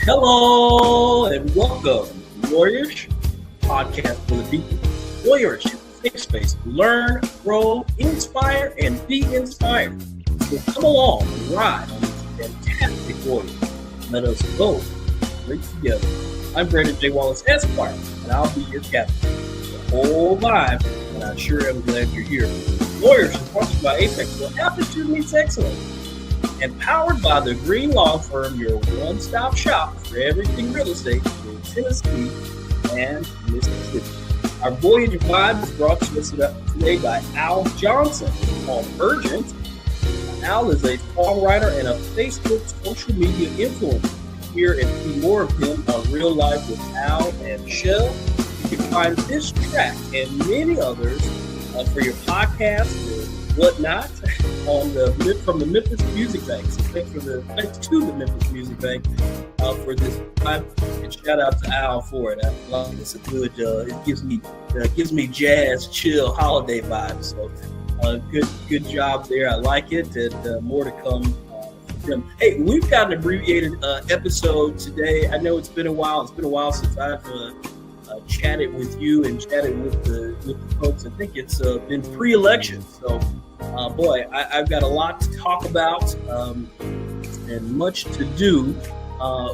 Hello and welcome to Warriors Podcast for the People. Warriors, safe space to learn, grow, inspire, and be inspired. So come along and ride on this fantastic Warriors. Let us go great together. I'm Brandon J. Wallace Esquire, and I'll be your captain. The whole vibe, and I'm sure I'm glad you're here. Warriors is brought to you by Apex. What Aptitude meets excellence. Empowered by the Green Law Firm, your one-stop shop for everything real estate in Tennessee and Mississippi. Our Voyage Vibe is brought to us today by Al Johnson. It's called Urgent. Al is a songwriter and a Facebook social media influencer. Hear and see more of him on Real Life with Al and Michelle. You can find this track and many others for your podcast or whatnot from the Memphis Music Bank. So thanks to the Memphis Music Bank for this time, and shout out to Al for it. I love it. It's a good. It gives me jazz, chill, holiday vibes. So good job there. I like it, and more to come. Hey, we've got an abbreviated episode today. I know it's been a while. It's been a while since I've chatted with you and chatted with the folks. I think it's been pre-election. So, boy, I've got a lot to talk about and much to do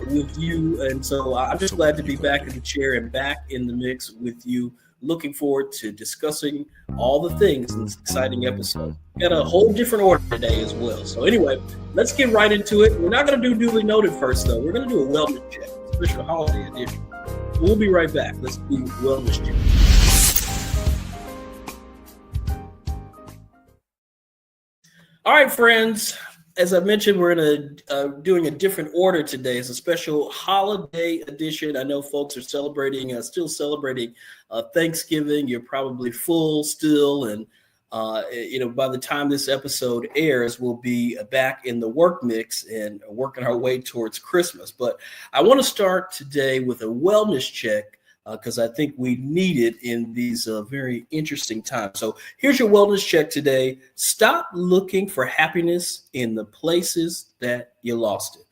with you. And so I'm just glad to be back in the chair and back in the mix with you. Looking forward to discussing all the things in this exciting episode. Got a whole different order today as well. So anyway, let's get right into it. We're not going to do Duly Noted first, though. We're going to do a wellness check, special holiday edition. We'll be right back. Let's do wellness check. All right, friends. As I mentioned, we're doing a different order today. It's a special holiday edition. I know folks are still celebrating Thanksgiving. You're probably full still, and by the time this episode airs, we'll be back in the work mix and working our way towards Christmas. But I want to start today with a wellness check because I think we need it in these very interesting times. So here's your wellness check today. Stop looking for happiness in the places that you lost it.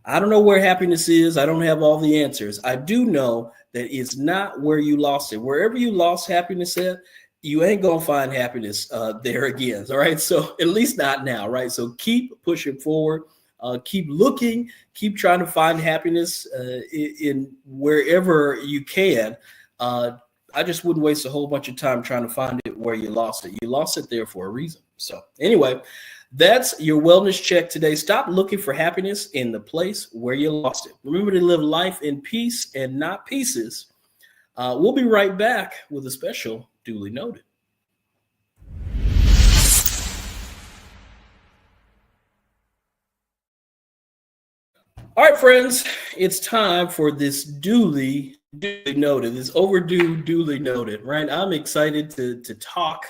I don't know where happiness is. I don't have all the answers. I do know that it's not where you lost it. Wherever you lost happiness at, you ain't going to find happiness there again. All right. So at least not now. Right. So keep pushing forward. Keep looking, keep trying to find happiness in wherever you can. I just wouldn't waste a whole bunch of time trying to find it where you lost it. You lost it there for a reason. So anyway, that's your wellness check today. Stop looking for happiness in the place where you lost it. Remember to live life in peace and not pieces. We'll be right back with a special Duly Noted. All right, friends, it's time for this duly noted, this overdue duly noted, right? I'm excited to talk.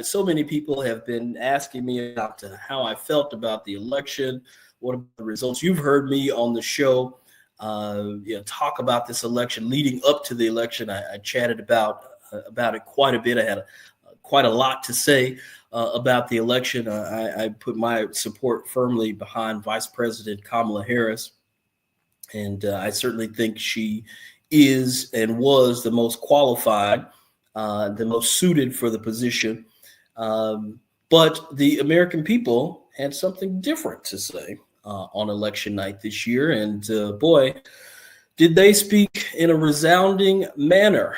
So many people have been asking me about how I felt about the election, what about the results. You've heard me on the show talk about this election leading up to the election. I chatted about it quite a bit. I had quite a lot to say about the election. I put my support firmly behind Vice President Kamala Harris. And I certainly think she is and was the most qualified, the most suited for the position. But the American people had something different to say on election night this year. And boy, did they speak in a resounding manner.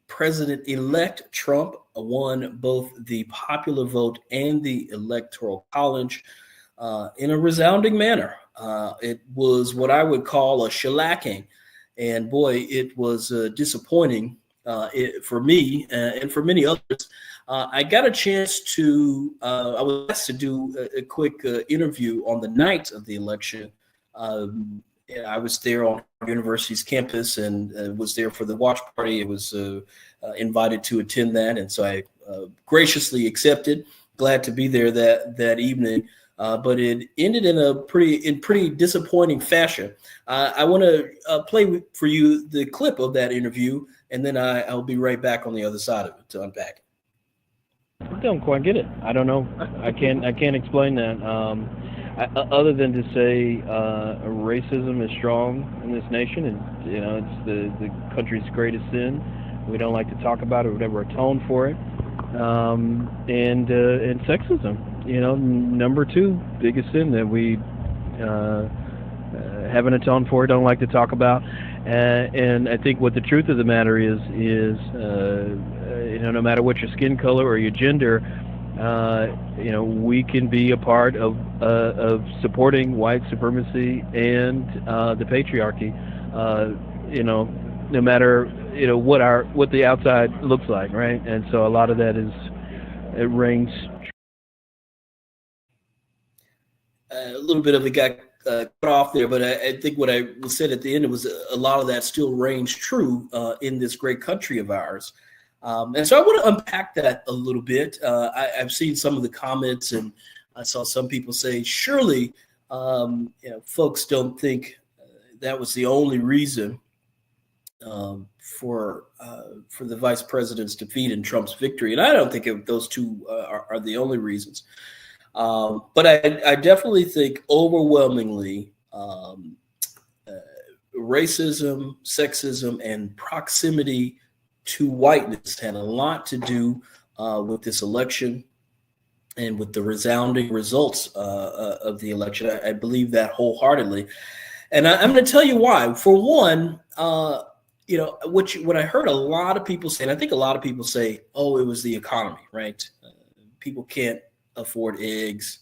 President-elect Trump won both the popular vote and the Electoral College in a resounding manner. It was what I would call a shellacking. And boy, it was disappointing for me and for many others. I got a chance I was asked to do a quick interview on the night of the election. I was there on our university's campus and was there for the watch party. I was invited to attend that. And so I graciously accepted, glad to be there that evening. But it ended in pretty disappointing fashion. I want to play for you the clip of that interview, and then I'll be right back on the other side of it to unpack it. I don't quite get it. I don't know. I can't explain that. other than to say racism is strong in this nation, and it's the country's greatest sin. We don't like to talk about it. We never atone for it. And sexism, number two biggest sin that we haven't atoned for, don't like to talk about. And I think what the truth of the matter is no matter what your skin color or your gender, we can be a part of supporting white supremacy and the patriarchy. No matter what the outside looks like, right? And so a lot of that it rings. A little bit of it got cut off there, but I think what I said at the end, it was a lot of that still reigns true in this great country of ours. And so I want to unpack that a little bit. I've seen some of the comments, and I saw some people say, surely, folks don't think that was the only reason for the vice president's defeat and Trump's victory. And I don't think those two are the only reasons. But I definitely think overwhelmingly racism, sexism, and proximity to whiteness had a lot to do with this election and with the resounding results of the election. I believe that wholeheartedly. And I'm going to tell you why. For one, what I heard a lot of people say, and I think a lot of people say, oh, it was the economy, right? People can't afford eggs,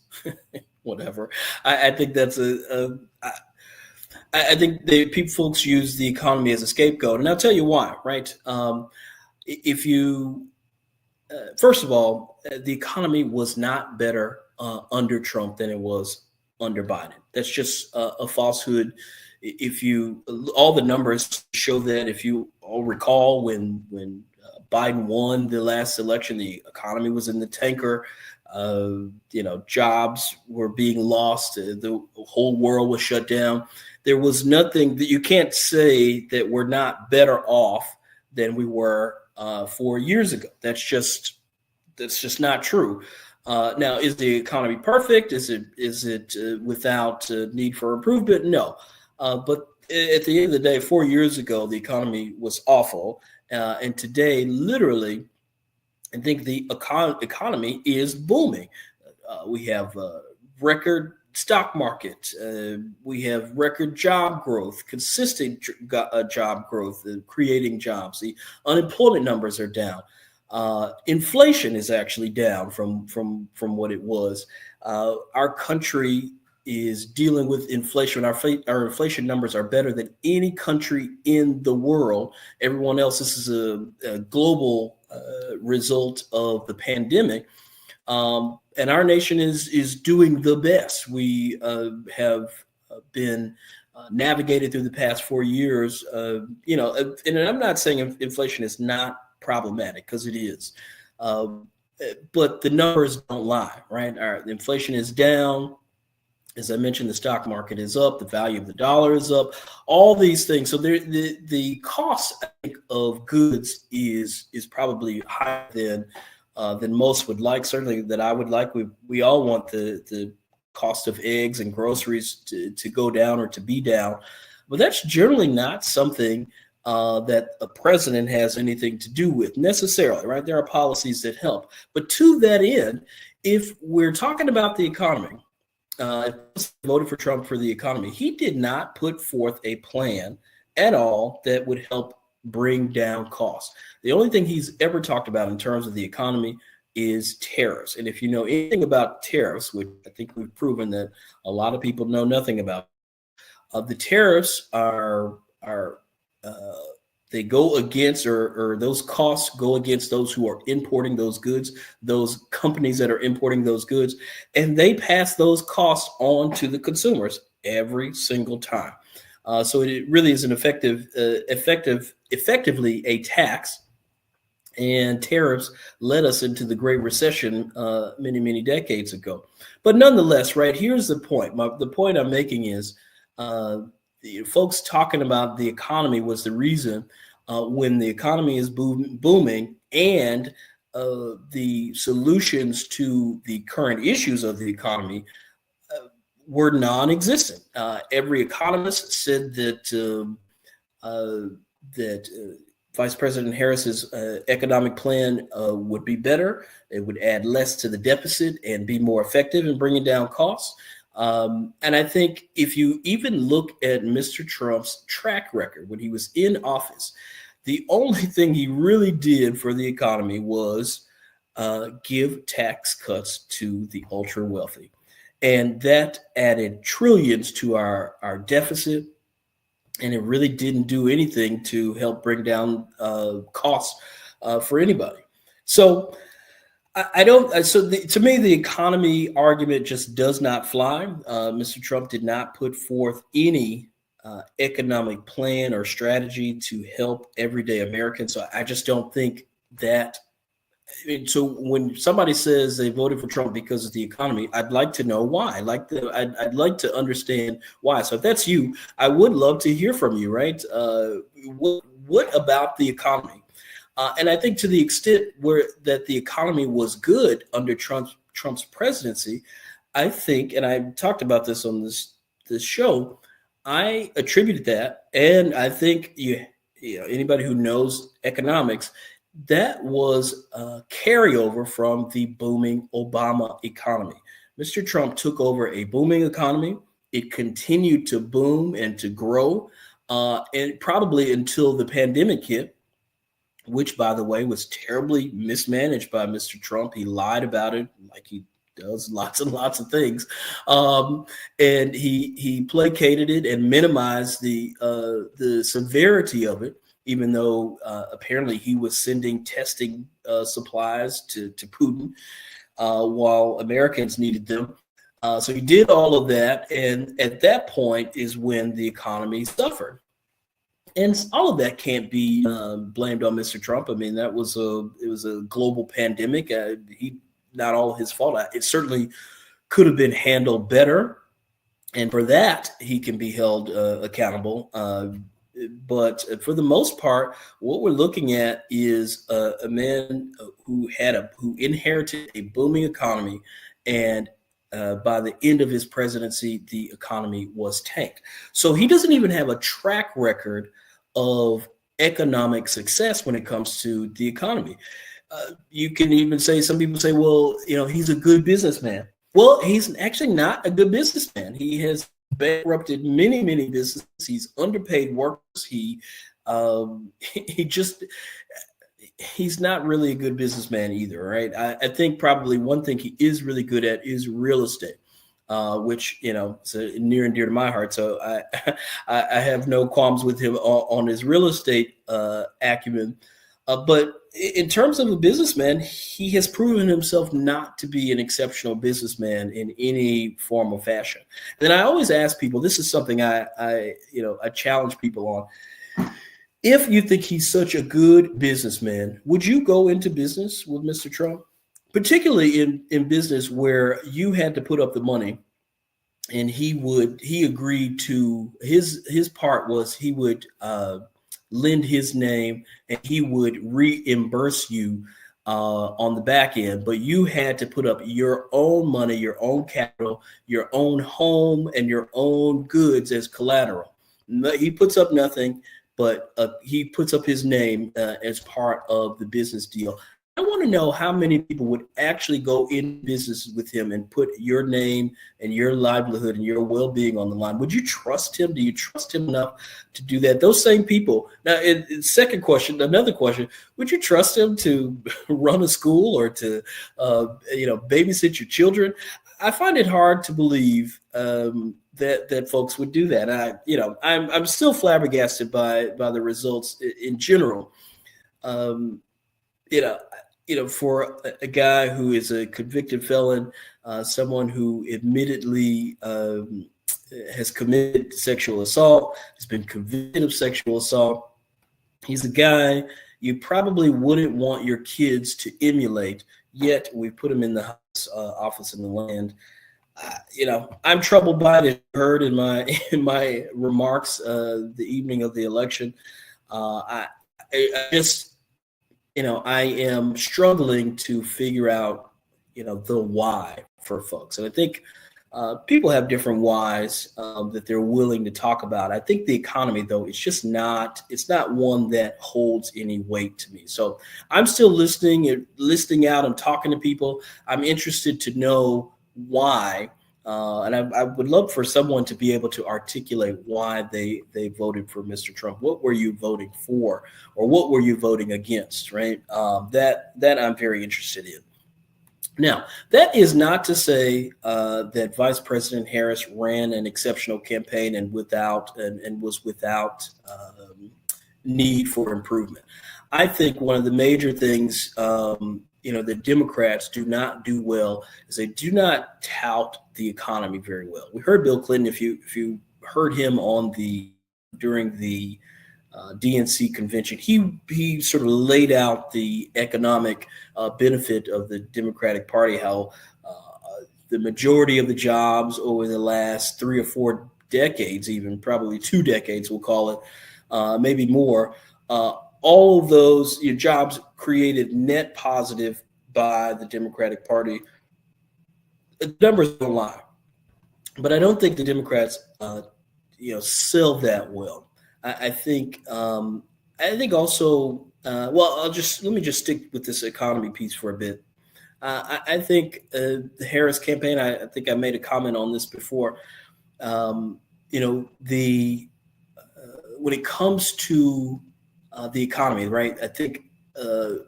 whatever. I think that's I think folks use the economy as a scapegoat, and I'll tell you why. Right? If you first of all, the economy was not better under Trump than it was under Biden. That's just a falsehood. If all the numbers show that. If you all recall, when Biden won the last election, the economy was in the tanker. Jobs were being lost. The whole world was shut down. There was nothing that you can't say that we're not better off than we were 4 years ago. That's just not true. Now, is the economy perfect? Is it without need for improvement? No. But at the end of the day, 4 years ago, the economy was awful. And today, literally, I think the economy is booming. We have record stock market. We have record job growth, consistent job growth, creating jobs. The unemployment numbers are down. Inflation is actually down from what it was. Our country is dealing with inflation. Our inflation numbers are better than any country in the world. Everyone else, this is a global result of the pandemic. And our nation is doing the best. We have been navigated through the past 4 years. And I'm not saying inflation is not problematic, because it is. But the numbers don't lie, right? Our inflation is down. As I mentioned, the stock market is up. The value of the dollar is up. All these things. So the cost, I think, of goods is probably higher than most would like. Certainly, that I would like. We all want the cost of eggs and groceries to go down or to be down, but that's generally not something that a president has anything to do with necessarily, right? There are policies that help, but to that end, if we're talking about the economy. Voted for Trump for the economy. He did not put forth a plan at all that would help bring down costs. The only thing he's ever talked about in terms of the economy is tariffs. And if you know anything about tariffs, which I think we've proven that a lot of people know nothing about, the tariffs are they go against, or those costs go against those who are importing those goods, those companies that are importing those goods, and they pass those costs on to the consumers every single time. So it really is an effectively a tax. And tariffs led us into the Great Recession many, many decades ago. But nonetheless, right, here's the point. The point I'm making is folks talking about the economy was the reason when the economy is booming and the solutions to the current issues of the economy were non-existent. Every economist said that Vice President Harris's economic plan would be better. It would add less to the deficit and be more effective in bringing down costs. And I think if you even look at Mr. Trump's track record when he was in office, the only thing he really did for the economy was give tax cuts to the ultra wealthy. And that added trillions to our deficit. And it really didn't do anything to help bring down costs for anybody. So I don't. To me, the economy argument just does not fly. Mr. Trump did not put forth any economic plan or strategy to help everyday Americans. So I just don't think that. So when somebody says they voted for Trump because of the economy, I'd like to know why. I'd like to understand why. So if that's you, I would love to hear from you. Right? What about the economy? And I think to the extent that the economy was good under Trump's presidency, I think, and I talked about this on this show, I attributed that, and I think anybody who knows economics, that was a carryover from the booming Obama economy. Mr. Trump took over a booming economy. It continued to boom and to grow, and probably until the pandemic hit, which, by the way, was terribly mismanaged by Mr. Trump. He lied about it like he does lots and lots of things. And he placated it and minimized the severity of it, even though apparently he was sending testing supplies to Putin while Americans needed them. So he did all of that. And at that point is when the economy suffered. And all of that can't be blamed on Mr. Trump. I mean, it was a global pandemic. Not all his fault. It certainly could have been handled better, and for that he can be held accountable. But for the most part, what we're looking at is a man who inherited a booming economy, and by the end of his presidency, the economy was tanked. So he doesn't even have a track record of economic success when it comes to the economy. You can even say, some people say, well, he's a good businessman. Well, he's actually not a good businessman. He has bankrupted many, many businesses. He's underpaid workers. He's not really a good businessman either, right? I think probably one thing he is really good at is real estate. Which is near and dear to my heart. So I have no qualms with him on his real estate acumen. But in terms of a businessman, he has proven himself not to be an exceptional businessman in any form or fashion. And I always ask people, this is something I challenge people on. If you think he's such a good businessman, would you go into business with Mr. Trump? Particularly in business where you had to put up the money, and he agreed to his part was he would lend his name and he would reimburse you on the back end, but you had to put up your own money, your own capital, your own home, and your own goods as collateral. He puts up nothing, but he puts up his name as part of the business deal. I want to know how many people would actually go in business with him and put your name and your livelihood and your well-being on the line. Would you trust him? Do you trust him enough to do that? Those same people. Now, another question, would you trust him to run a school or to, babysit your children? I find it hard to believe that folks would do that. I'm still flabbergasted by the results in general. For a guy who is a convicted felon, someone who admittedly has committed sexual assault, has been convicted of sexual assault, he's a guy you probably wouldn't want your kids to emulate, yet we put him in the highest office in the land. I'm troubled by it. As you heard in my remarks the evening of the election. I am struggling to figure out, the why for folks. And I think People have different whys that they're willing to talk about. I think the economy, though, it's not one that holds any weight to me. So I'm still listening and listening out and talking to people. I'm interested to know why. And I would love for someone to be able to articulate why they voted for Mr. Trump. What were you voting for, or what were you voting against? Right? That I'm very interested in. Now, that is not to say that Vice President Harris ran an exceptional campaign and was without need for improvement. I think one of the major things the Democrats do not do well is they do not tout the economy very well. We heard Bill Clinton. If you heard him during the DNC convention, he sort of laid out the economic benefit of the Democratic Party, how the majority of the jobs over the last 3 or 4 decades, even probably 2 decades, we'll call it, maybe more, all of those jobs created net positive by the Democratic Party. The numbers don't lie, but I don't think the Democrats, sell that well. I think also. Well, let me just stick with this economy piece for a bit. I think the Harris campaign. I think I made a comment on this before. The when it comes to the economy, right? I think the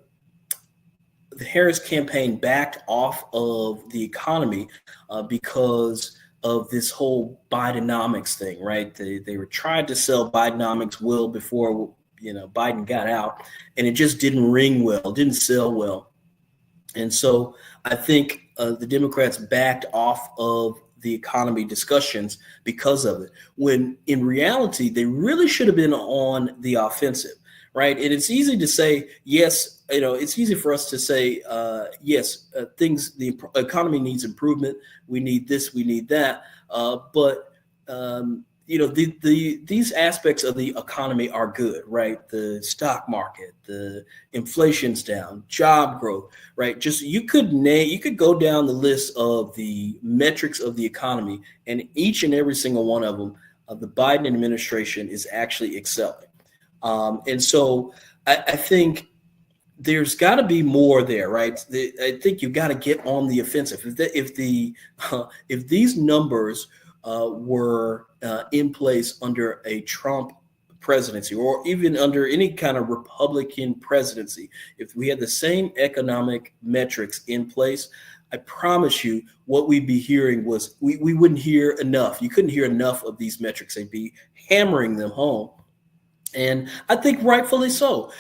Harris campaign backed off of the economy because of this whole Bidenomics thing, right? They were trying to sell Bidenomics well before Biden got out, and it just didn't ring well, didn't sell well, and so I think the Democrats backed off of the economy discussions because of it. When in reality, they really should have been on the offensive, right? And it's easy to say yes. It's easy for us to say yes. The economy needs improvement. We need this. We need that. But these aspects of the economy are good, right? The stock market, the inflation's down, job growth, right? Just you could go down the list of the metrics of the economy, and each and every single one of them, the Biden administration is actually excelling. And so I think there's got to be more there, right? I think you've got to get on the offensive. If these numbers were in place under a Trump presidency, or even under any kind of Republican presidency, if we had the same economic metrics in place, I promise you what we'd be hearing was we wouldn't hear enough. You couldn't hear enough of these metrics. They'd be hammering them home. And I think rightfully so.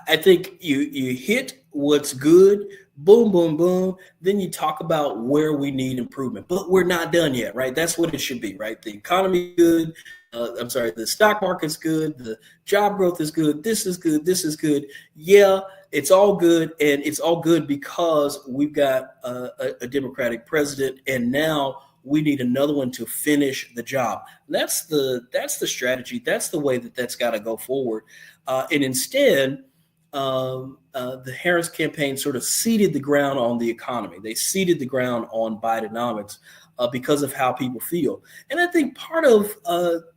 I think you hit what's good, boom, boom, boom. Then you talk about where we need improvement, but we're not done yet, right? That's what it should be, right? The economy is good. The stock market's good. The job growth is good. This is good. This is good. Yeah, it's all good. And it's all good because we've got a Democratic president, and now we need another one to finish the job. That's the strategy. That's the way that's got to go forward. And instead, the Harris campaign sort of ceded the ground on the economy. They ceded the ground on Bidenomics because of how people feel. And I think part of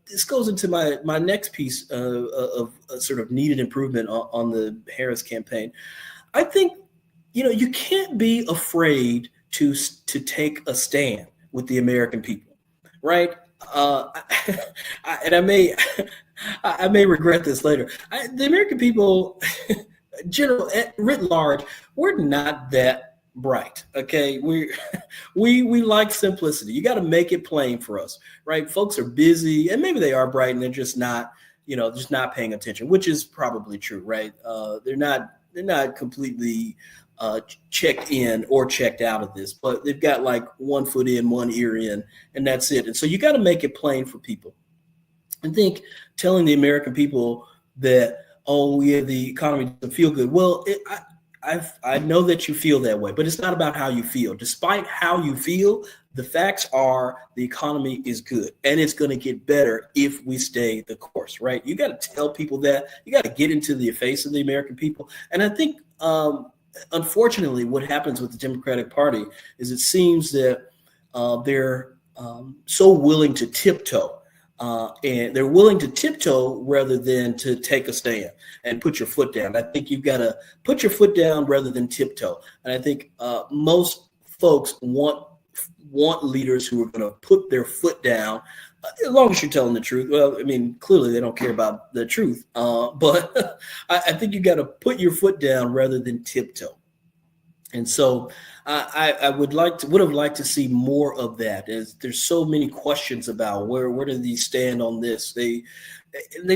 this goes into my next piece of sort of needed improvement on the Harris campaign. I think, you can't be afraid to take a stand with the American people, right? And I may regret this later. The American people, writ large, we're not that bright. Okay, we like simplicity. You got to make it plain for us, right? Folks are busy, and maybe they are bright, and they're just not paying attention, which is probably true, right? They're not completely checked in or checked out of this, but they've got like one foot in, one ear in, and that's it. And so you got to make it plain for people. I think telling the American people that, oh yeah, the economy doesn't feel good. Well, I know that you feel that way, but it's not about how you feel. Despite how you feel, the facts are the economy is good, and it's going to get better if we stay the course, right? You got to tell people that. You got to get into the face of the American people. And I think, unfortunately, what happens with the Democratic Party is it seems that they're so willing to tiptoe. And they're willing to tiptoe rather than to take a stand and put your foot down. I think you've got to put your foot down rather than tiptoe. And I think most folks want leaders who are going to put their foot down, as long as you're telling the truth. Well, I mean, clearly they don't care about the truth, but I think you got to put your foot down rather than tiptoe. And so I would have liked to see more of that. As there's so many questions about where do these stand on this? They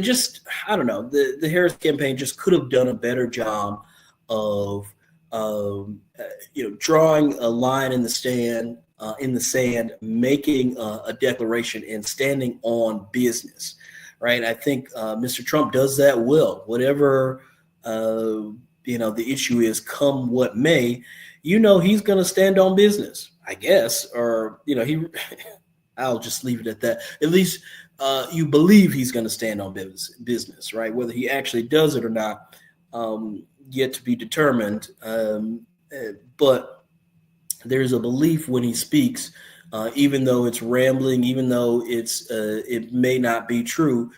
just, I don't know. The Harris campaign just could have done a better job of drawing a line in the sand, making a declaration and standing on business. Right. I think Mr. Trump does that well. Whatever the issue is, come what may, he's going to stand on business, I guess, or I'll just leave it at that. At least you believe he's going to stand on business, right? Whether he actually does it or not, yet to be determined. But there's a belief when he speaks, even though it's rambling, even though it may not be true.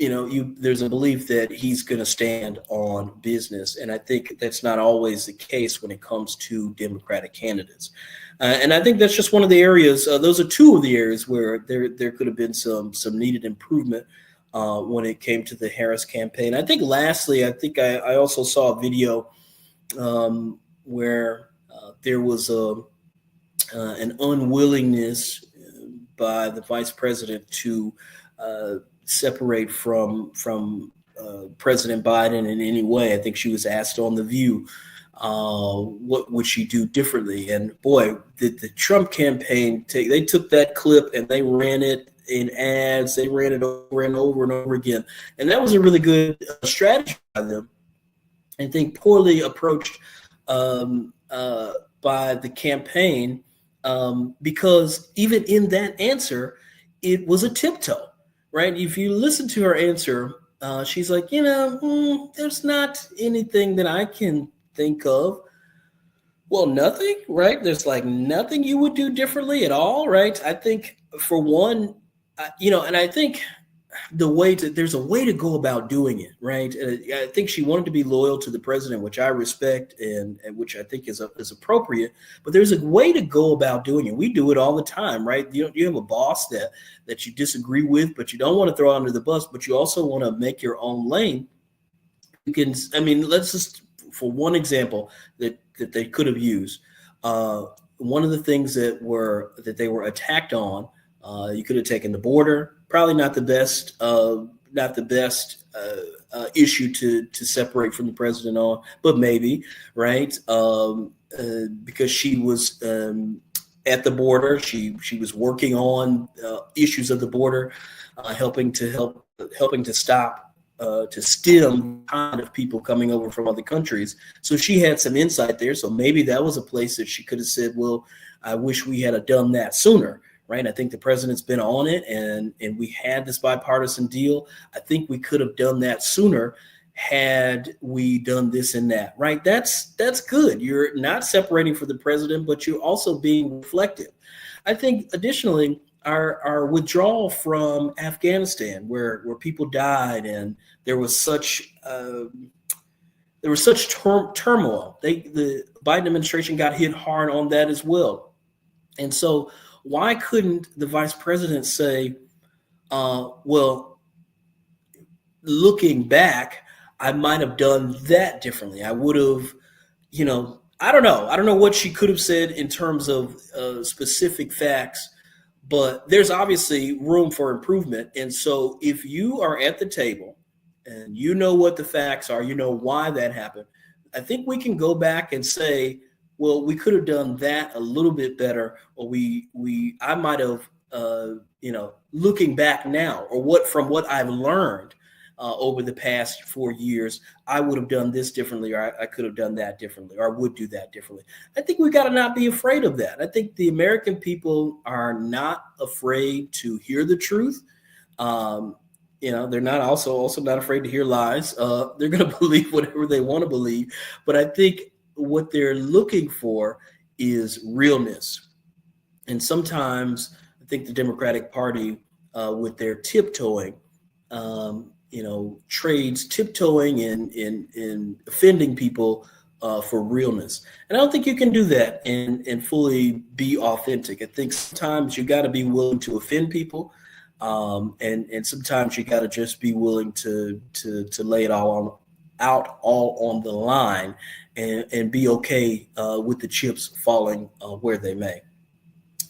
There's a belief that he's going to stand on business. And I think that's not always the case when it comes to Democratic candidates. And I think that's just one of the areas. Those are two of the areas where there could have been some needed improvement when it came to the Harris campaign. I think lastly, I also saw a video where there was an unwillingness by the vice president to separate from President Biden in any way. I think she was asked on The View, what would she do differently? And boy, the Trump campaign, they took that clip and they ran it in ads. They ran it over and over and over again. And that was a really good strategy by them. I think poorly approached by the campaign, because even in that answer, it was a tiptoe. Right. If you listen to her answer, she's like, there's not anything that I can think of. Well, nothing. Right. There's like nothing you would do differently at all. Right. I think for one, and I think there's a way to go about doing it. Right. I think she wanted to be loyal to the president, which I respect and which I think is appropriate. But there's a way to go about doing it. We do it all the time. Right. You have a boss that you disagree with, but you don't want to throw under the bus, but you also want to make your own lane. Let's just, for one example that they could have used, one of the things that they were attacked on, you could have taken the border. Probably not the best issue to separate from the president on, but maybe, right? Because she was at the border, she was working on issues of the border, helping to stop, to stem kind of people coming over from other countries. So she had some insight there. So maybe that was a place that she could have said, well, I wish we had done that sooner. Right. I think the president's been on it and we had this bipartisan deal. I think we could have done that sooner had we done this and that. Right. That's good. You're not separating for the president, but you're also being reflective. I think additionally, our withdrawal from Afghanistan, where people died and there was such turmoil. The Biden administration got hit hard on that as well. And so why couldn't the vice president say, well, looking back, I might have done that differently. I would have, I don't know. I don't know what she could have said in terms of specific facts, but there's obviously room for improvement. And so if you are at the table and you know what the facts are, you know why that happened, I think we can go back and say, well, we could have done that a little bit better, or I might have, looking back now, or from what I've learned over the past 4 years, I would have done this differently, or I could have done that differently, or I would do that differently. I think we got to not be afraid of that. I think the American people are not afraid to hear the truth. They're not also not afraid to hear lies. They're going to believe whatever they want to believe. But I think what they're looking for is realness. And sometimes I think the Democratic Party, with their tiptoeing, trades tiptoeing in offending people for realness. And I don't think you can do that and fully be authentic. I think sometimes you got to be willing to offend people, and sometimes you got to just be willing to lay it all on the line, and be okay with the chips falling where they may.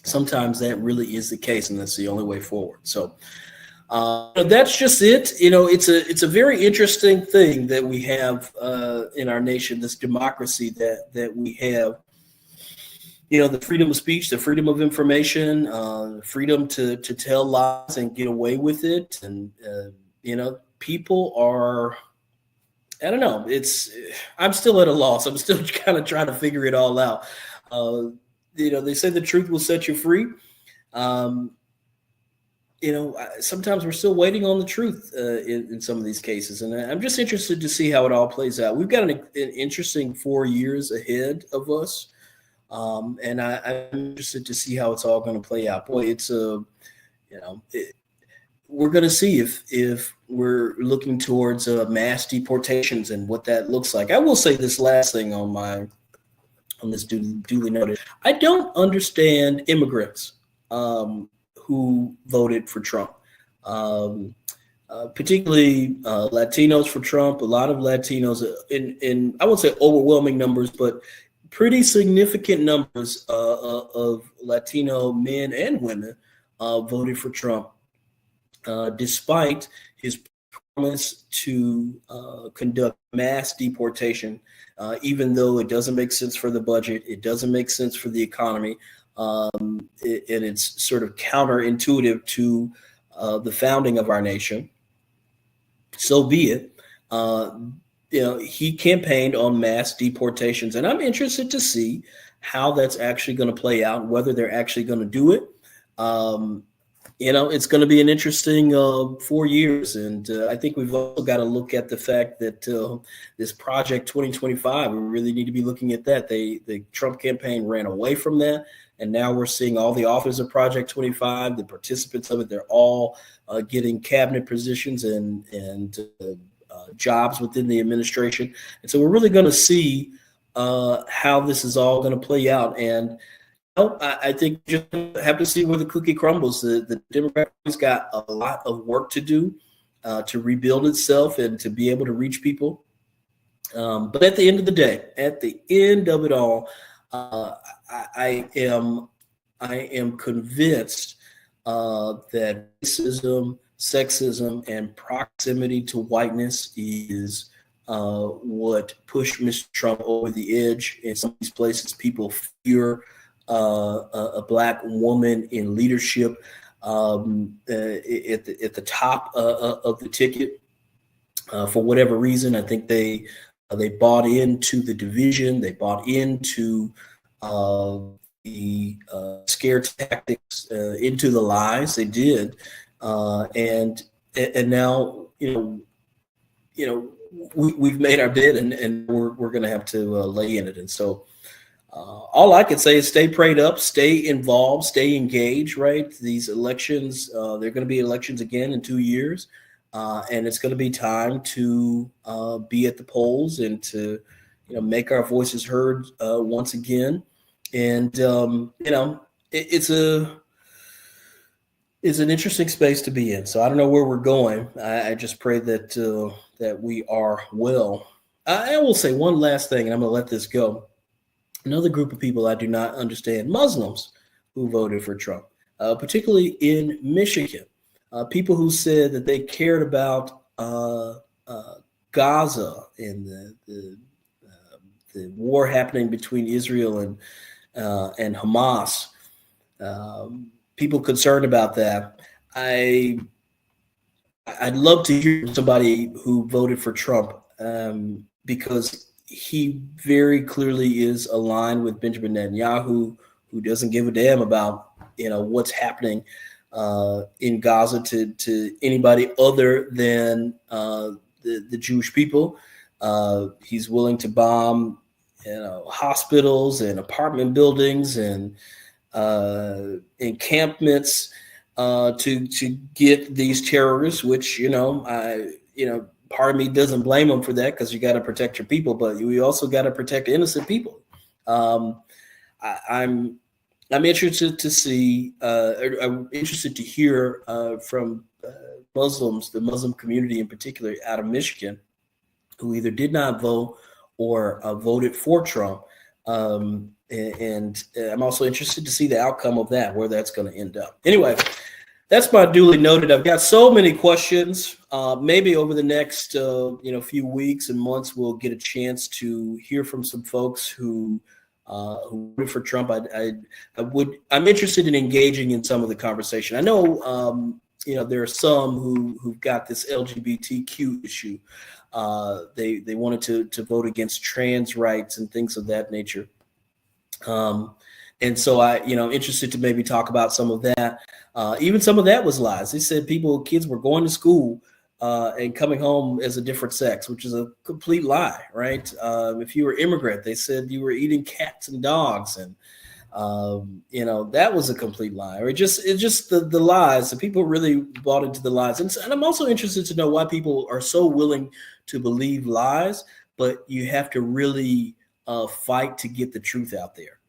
Sometimes that really is the case, and that's the only way forward. So that's just it. It's a very interesting thing that we have in our nation, this democracy that we have. The freedom of speech, the freedom of information, freedom to tell lies and get away with it, and people are. I don't know. I'm still at a loss. I'm still kind of trying to figure it all out. They say the truth will set you free. Um, Sometimes we're still waiting on the truth in some of these cases, and I'm just interested to see how it all plays out. We've got an interesting 4 years ahead of us, and I'm interested to see how it's all going to play out. Boy, we're going to see if we're looking towards mass deportations and what that looks like. I will say this last thing on this duly noted. I don't understand immigrants who voted for Trump, particularly Latinos for Trump. A lot of Latinos, in I won't say overwhelming numbers, but pretty significant numbers of Latino men and women voted for Trump, despite his promise to conduct mass deportation, even though it doesn't make sense for the budget, it doesn't make sense for the economy, and it's sort of counterintuitive to the founding of our nation. So be it. He campaigned on mass deportations, and I'm interested to see how that's actually going to play out, whether they're actually going to do it. It's going to be an interesting 4 years. And I think we've also got to look at the fact that this Project 2025, we really need to be looking at that. The Trump campaign ran away from that. And now we're seeing all the authors of Project 25, the participants of it, they're all getting cabinet positions and jobs within the administration. And so we're really going to see how this is all going to play out. And I think you just have to see where the cookie crumbles. The Democrats got a lot of work to do to rebuild itself and to be able to reach people. But at the end of the day, at the end of it all, I am convinced that racism, sexism, and proximity to whiteness is what pushed Mr. Trump over the edge. In some of these places, people fear a Black woman in leadership at the top of the ticket for whatever reason. I think they bought into the division. They bought into the scare tactics, into the lies. They did, and now we've made our bid, and we're going to have to lay in it. And so all I can say is stay prayed up, stay involved, stay engaged. Right, these elections, they're going to be elections again in 2 years. And it's going to be time to be at the polls and to, make our voices heard once again. And it's an interesting space to be in. So I don't know where we're going. I just pray that we are well. I will say one last thing, and I'm going to let this go. Another group of people I do not understand: Muslims who voted for Trump, particularly in Michigan. People who said that they cared about Gaza and the war happening between Israel and Hamas. People concerned about that. I'd love to hear from somebody who voted for Trump, because he very clearly is aligned with Benjamin Netanyahu, who doesn't give a damn about what's happening in Gaza to anybody other than the Jewish people. He's willing to bomb hospitals and apartment buildings and encampments to get these terrorists, which part of me doesn't blame them for that, because you got to protect your people, but we also got to protect innocent people. I'm interested to see, I'm interested to hear from Muslims, the Muslim community in particular, out of Michigan, who either did not vote or voted for Trump. And I'm also interested to see the outcome of that, where that's going to end up. Anyway, that's my duly noted. I've got so many questions. Maybe over the next few weeks and months, we'll get a chance to hear from some folks who voted for Trump. I'm interested in engaging in some of the conversation. I know there are some who've got this LGBTQ issue. They wanted to vote against trans rights and things of that nature. And so I'm interested to maybe talk about some of that. Even some of that was lies. They said kids were going to school and coming home as a different sex, which is a complete lie, right? If you were immigrant, they said you were eating cats and dogs, and that was a complete lie. Or it's just the lies. The people really bought into the lies. And I'm also interested to know why people are so willing to believe lies, but you have to really fight to get the truth out there.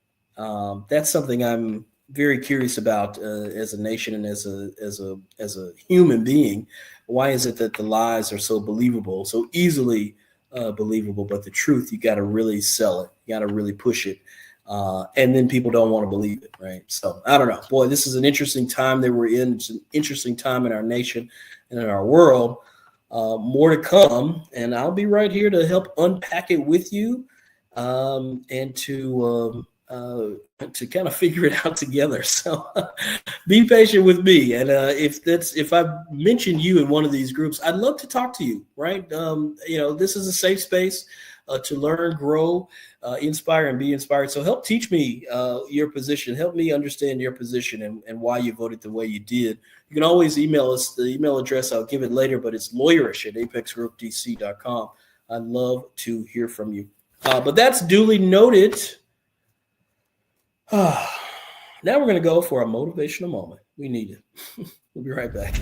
That's something I'm very curious about as a nation and as a human being. Why is it that the lies are so believable, so easily believable, but the truth, you got to really sell it, you got to really push it, and then people don't want to believe it, right? So I don't know. Boy, this is an interesting time that we're in. It's an interesting time in our nation and in our world. More to come, and I'll be right here to help unpack it with you, and to kind of figure it out together. So be patient with me. And if I mentioned you in one of these groups, I'd love to talk to you, right? This is a safe space to learn, grow, inspire, and be inspired. So help teach me your position. Help me understand your position and why you voted the way you did. You can always email us. The email address, I'll give it later, but it's lawyerish@apexgroupdc.com. I'd love to hear from you. But that's duly noted. Now we're going to go for a motivational moment. We need it. We'll be right back.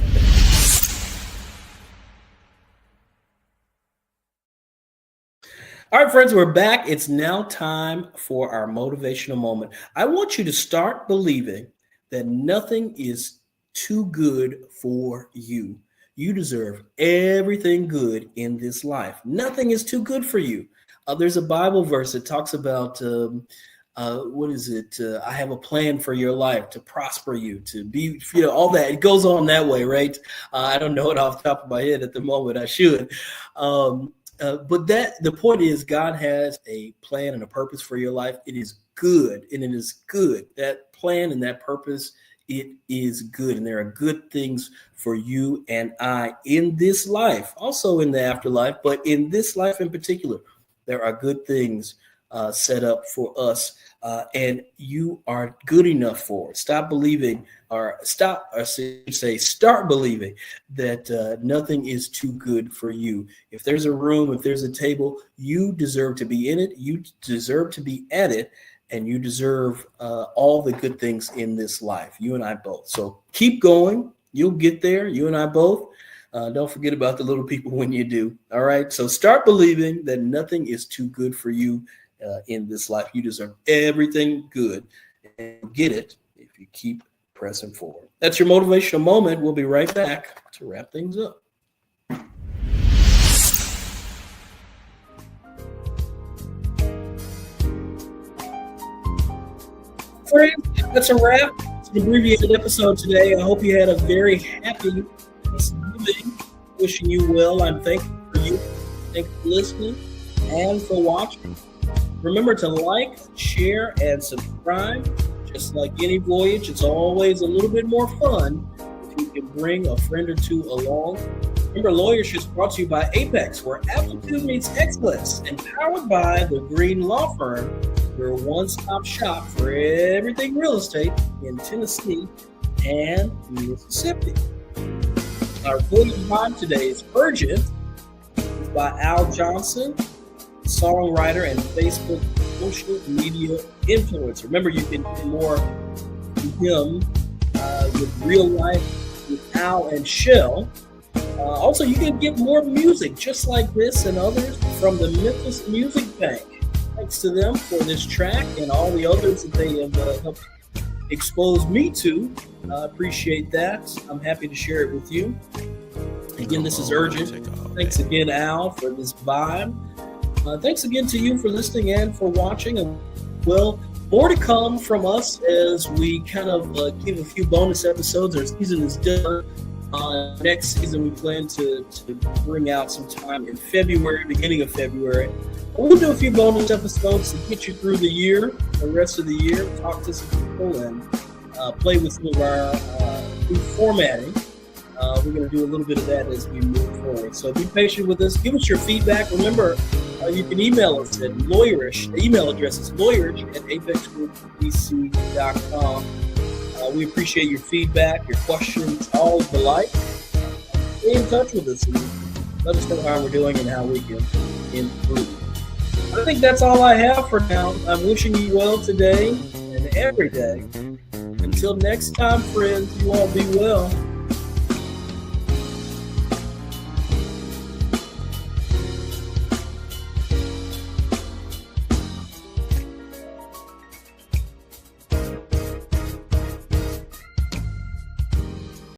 All right, friends, we're back. It's now time for our motivational moment. I want you to start believing that nothing is too good for you. You deserve everything good in this life. Nothing is too good for you. There's a Bible verse that talks about what is it? I have a plan for your life, to prosper you, to be, all that. It goes on that way, right? I don't know it off the top of my head at the moment. I should. But the point is, God has a plan and a purpose for your life. It is good, and it is good. That plan and that purpose, it is good. And there are good things for you and I in this life, also in the afterlife, but in this life in particular, there are good things set up for us. And you are good enough for it. Start believing that nothing is too good for you. If there's a room, if there's a table, you deserve to be in it. You deserve to be at it, and you deserve all the good things in this life. You and I both. So keep going. You'll get there. You and I both. Don't forget about the little people when you do. All right. So start believing that nothing is too good for you. In this life, you deserve everything good, and get it if you keep pressing forward. That's your motivational moment. We'll be right back to wrap things up. Friends, that's a wrap. It's an abbreviated episode today. I hope you had a very happy Thanksgiving. Wishing you well. I'm thankful for you. Thanks for listening and for watching. Remember to like, share, and subscribe. Just like any voyage, it's always a little bit more fun if you can bring a friend or two along. Remember, Lawyerish is brought to you by Apex, where aptitude meets excellence, and powered by the Green Law Firm. We're a one-stop shop for everything real estate in Tennessee and Mississippi. Our voyage vibe today is Urgent. It's by Al Johnson, songwriter and Facebook social media influencer. Remember, you can get more from him with Real Life with Al and Shell. Also, you can get more music just like this and others from the Memphis Music Bank. Thanks to them for this track and all the others that they have helped expose me to. I appreciate that. I'm happy to share it with you. Again, this is Urgent. Thanks again, Al, for this vibe. Thanks again to you for listening and for watching. And well, more to come from us as we kind of give a few bonus episodes. Our season is done. Next season, we plan to bring out some time in February, beginning of February. We'll do a few bonus episodes to get you through the year, the rest of the year, talk to some people, and play with some of our new formatting. We're going to do a little bit of that as we move forward. So be patient with us. Give us your feedback. Remember, you can email us at lawyerish. The email address is lawyerish@apexgroupbc.com. We appreciate your feedback, your questions, all of the like. Stay in touch with us and let us know how we're doing and how we can improve. I think that's all I have for now. I'm wishing you well today and every day. Until next time, friends, you all be well.